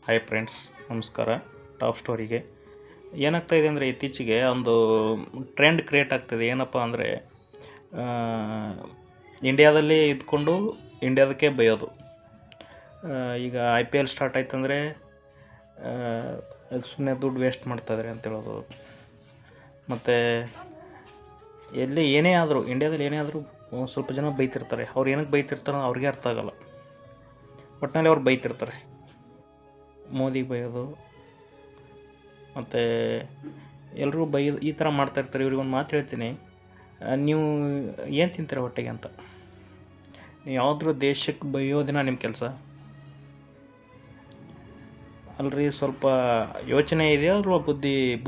Hi friends, ನಮಸ್ಕಾರ. Top ಸ್ಟೋರಿಗೆ ಏನಾಗ್ತಾಯಿದೆ ಅಂದರೆ, ಇತ್ತೀಚೆಗೆ ಒಂದು ಟ್ರೆಂಡ್ ಕ್ರಿಯೇಟ್ ಆಗ್ತಿದೆ. ಏನಪ್ಪ ಅಂದರೆ, ಇಂಡಿಯಾದಲ್ಲಿ ಇದ್ಕೊಂಡು ಇಂಡಿಯಾದಕ್ಕೆ ಬೈಯೋದು. ಈಗ IPL ಸ್ಟಾರ್ಟ್ ಆಯ್ತಂದರೆ ಸುಮ್ಮನೆ ದುಡ್ಡು ವೇಸ್ಟ್ ಮಾಡ್ತಾಯಿದ್ದಾರೆ ಅಂತ ಹೇಳೋದು. ಮತ್ತು ಎಲ್ಲಿ ಏನೇ ಆದರೂ, ಇಂಡಿಯಾದಲ್ಲಿ ಏನೇ ಆದರೂ ಸ್ವಲ್ಪ ಜನ ಬೈತಿರ್ತಾರೆ. ಅವ್ರು ಏನಕ್ಕೆ ಬೈತಿರ್ತಾರೆ ಅವ್ರಿಗೆ ಅರ್ಥ ಆಗೋಲ್ಲ. ಒಟ್ಟಿನಲ್ಲಿ ಅವ್ರು ಬೈತಿರ್ತಾರೆ. ಮೋದಿಗೆ ಬೈಯೋದು, ಮತ್ತು ಎಲ್ಲರೂ ಬೈಯೋದು, ಈ ಥರ ಮಾಡ್ತಾಯಿರ್ತಾರೆ. ಇವ್ರಿಗೊಂದು ಮಾತು ಹೇಳ್ತೀನಿ, ನೀವು ಏನು ತಿಂತೀರ ಹೊಟ್ಟೆಗೆ ಅಂತ. ನೀವು ಯಾವುದ್ರ ದೇಶಕ್ಕೆ ಬೈಯೋದಿನ ನಿಮ್ಮ ಕೆಲಸ ಅಲ್ರಿ. ಸ್ವಲ್ಪ ಯೋಚನೆ ಇದೆಯಾ ಅಥವಾ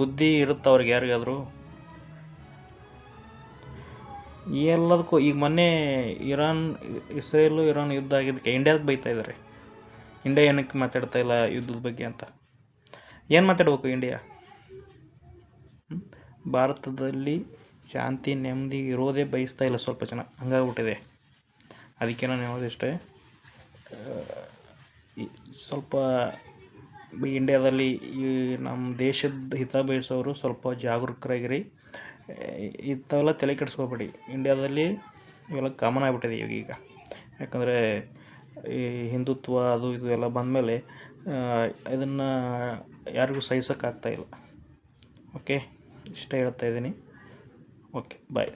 ಬುದ್ಧಿ ಇರುತ್ತೆ ಅವ್ರಿಗೆ ಯಾರಿಗಾದರೂ? ಎಲ್ಲದಕ್ಕೂ ಈಗ ಮೊನ್ನೆ ಇಸ್ರೇಲು ಇರಾನ್ ಯುದ್ಧ ಆಗಿದ್ದಕ್ಕೆ ಇಂಡಿಯಾಕ್ಕೆ ಬೈತಾ ಇದ್ದಾರೆ. ಇಂಡಿಯಾ ಏನಕ್ಕೆ ಮಾತಾಡ್ತಾ ಇಲ್ಲ ಯುದ್ಧದ ಬಗ್ಗೆ ಅಂತ. ಏನು ಮಾತಾಡಬೇಕು ಇಂಡಿಯಾ? ಭಾರತದಲ್ಲಿ ಶಾಂತಿ ನೆಮ್ಮದಿ ಇರೋದೇ ಬಯಸ್ತಾ ಇಲ್ಲ ಸ್ವಲ್ಪ ಜನ, ಹಂಗಾಗ್ಬಿಟ್ಟಿದೆ. ಅದಕ್ಕೆ ನಾನು ಹೇಳೋದಿಷ್ಟೇ, ಸ್ವಲ್ಪ ಇಂಡಿಯಾದಲ್ಲಿ ಈ ನಮ್ಮ ದೇಶದ ಹಿತ ಬಯಸೋರು ಸ್ವಲ್ಪ ಜಾಗರೂಕರಾಗಿರಿ. ಇಂಥವೆಲ್ಲ ತಲೆ ಕೆಡಿಸ್ಕೋಬೇಡಿ. ಇಂಡಿಯಾದಲ್ಲಿ ಇವೆಲ್ಲ ಕಾಮನ್ ಆಗಿಬಿಟ್ಟಿದೆ ಈಗ. ಯಾಕಂದರೆ ಈ ಹಿಂದುತ್ವ ಅದು ಇದು ಎಲ್ಲ ಬಂದಮೇಲೆ ಇದನ್ನು ಯಾರಿಗೂ ಸಹಿಸೋಕ್ಕಾಗ್ತಾಯಿಲ್ಲ. ಓಕೆ, ಇಷ್ಟೇ ಹೇಳ್ತಾಯಿದ್ದೀನಿ. ಓಕೆ, ಬಾಯ್.